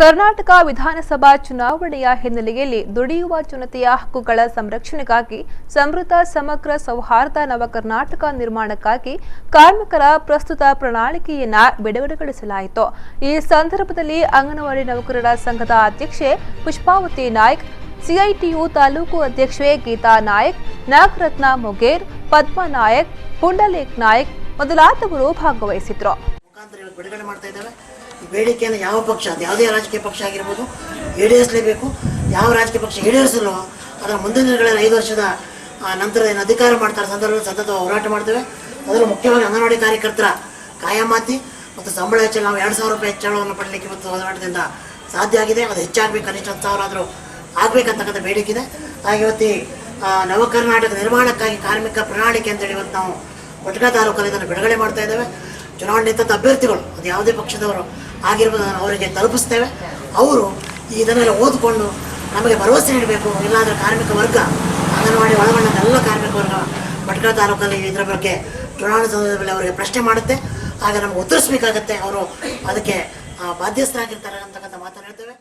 ಕರ್ನಾಟಕ ವಿಧಾನಸಭಾ ಚುನಾವಣೆಯ ಹಿನ್ನೆಲೆಯಲ್ಲಿ ದುಡಿಯುವ ಜನತೆಯ ಹಕ್ಕುಗಳ ಸಂರಕ್ಷಣೆಗಾಗಿ ಸಮೃದ್ಧ ಸಮಗ್ರ ಸೌಹಾರ್ದ ನವಕರ್ನಾಟಕ ನಿರ್ಮಾಣಕ್ಕಾಗಿ ಕಾರ್ಮಿಕರ ಪ್ರಸ್ತುತ ಪ್ರಣಾಳಿಕೆಯನ್ನ ಬಿಡುಗಡೆಗೊಳಿಸಲಾಯಿತು। ಈ ಸಂದರ್ಭದಲ್ಲಿ ಅಂಗನವಾಡಿ ನೌಕರರ ಸಂಘದ ಅಧ್ಯಕ್ಷೆ ಪುಷ್ಪಾವತಿ ನಾಯ್ಕ್, ಸಿಐಟಿಯು ತಾಲೂಕು ಅಧ್ಯಕ್ಷೆ ಗೀತಾ ನಾಯ್ಕ್, ನಾಗರತ್ನ ಮೊಗೇರ್, ಪದ್ಮಾ ನಾಯ್ಕ್, ಪುಂಡಲೇಖ್ ನಾಯ್ಕ್ ಮೊದಲಾದವರು ಭಾಗವಹಿಸಿದ್ರು। ಬೇಡಿಕೆಯನ್ನು ಯಾವ ಪಕ್ಷ ಅದು ಯಾವುದೇ ರಾಜಕೀಯ ಪಕ್ಷ ಆಗಿರ್ಬೋದು ಈಡೇರಿಸಲೇಬೇಕು। ಯಾವ ರಾಜಕೀಯ ಪಕ್ಷ ಈಡೇರಿಸಲು ಅದರ ಮುಂದಿನ ದಿನಗಳಲ್ಲಿ 5 ವರ್ಷದ ನಂತರ ಏನು ಅಧಿಕಾರ ಮಾಡ್ತಾರೆ ಸಂದರ್ಭದಲ್ಲಿ ಸತತ ಹೋರಾಟ ಮಾಡ್ತೇವೆ। ಅದರಲ್ಲೂ ಮುಖ್ಯವಾಗಿ ಅಂಗನವಾಡಿ ಕಾರ್ಯಕರ್ತರ ಕಾಯಮಾತಿ ಮತ್ತು ಸಂಬಳ ಹೆಚ್ಚಳ ನಾವು 2000 ರೂಪಾಯಿ ಹೆಚ್ಚಳವನ್ನು ಪಡಲಿಕ್ಕೆ ಮತ್ತು ಹೋರಾಟದಿಂದ ಸಾಧ್ಯ ಆಗಿದೆ। ಅದು ಹೆಚ್ಚಾಗಬೇಕು, ಕನಿಷ್ಠ 10,000 ಆದರೂ ಆಗಬೇಕಂತಕ್ಕಂಥ ಬೇಡಿಕೆ ಇದೆ। ಹಾಗೆ ಇವತ್ತು ನವ ಕರ್ನಾಟಕ ನಿರ್ಮಾಣಕ್ಕಾಗಿ ಕಾರ್ಮಿಕ ಪ್ರಣಾಳಿಕೆ ಅಂತೇಳಿ ಇವತ್ತು ನಾವು ಕೊಟ್ಗ ತಾಲೂಕಲ್ಲಿ ಇದನ್ನು ಬಿಡುಗಡೆ ಮಾಡ್ತಾ ಇದ್ದೇವೆ। ಚುನಾವಣೆ ನಿಂತ ಅಭ್ಯರ್ಥಿಗಳು ಅದು ಯಾವುದೇ ಪಕ್ಷದವರು ಆಗಿರ್ಬೋದು ಅವರಿಗೆ ತಲುಪಿಸ್ತೇವೆ। ಅವರು ಇದನ್ನೆಲ್ಲ ಓದಿಕೊಂಡು ನಮಗೆ ಭರವಸೆ ನೀಡಬೇಕು। ಇಲ್ಲಾಂದರೆ ಕಾರ್ಮಿಕ ವರ್ಗ ಅಂಗನವಾಡಿ ಒಳಗೊಂಡ ಎಲ್ಲ ಕಾರ್ಮಿಕ ವರ್ಗ ಭಟ್ಕಳ ತಾಲೂಕಲ್ಲಿ ಇದರ ಬಗ್ಗೆ ಚುನಾವಣೆ ಸಂದರ್ಭದಲ್ಲಿ ಅವರಿಗೆ ಪ್ರಶ್ನೆ ಮಾಡುತ್ತೆ, ಆಗ ನಮಗೆ ಉತ್ತರಿಸಬೇಕಾಗತ್ತೆ। ಅವರು ಅದಕ್ಕೆ ಬಾಧ್ಯಸ್ಥರಾಗಿರ್ತಾರೆ ಅಂತಕ್ಕಂಥ ಮಾತನ್ನು ಹೇಳ್ತೇವೆ।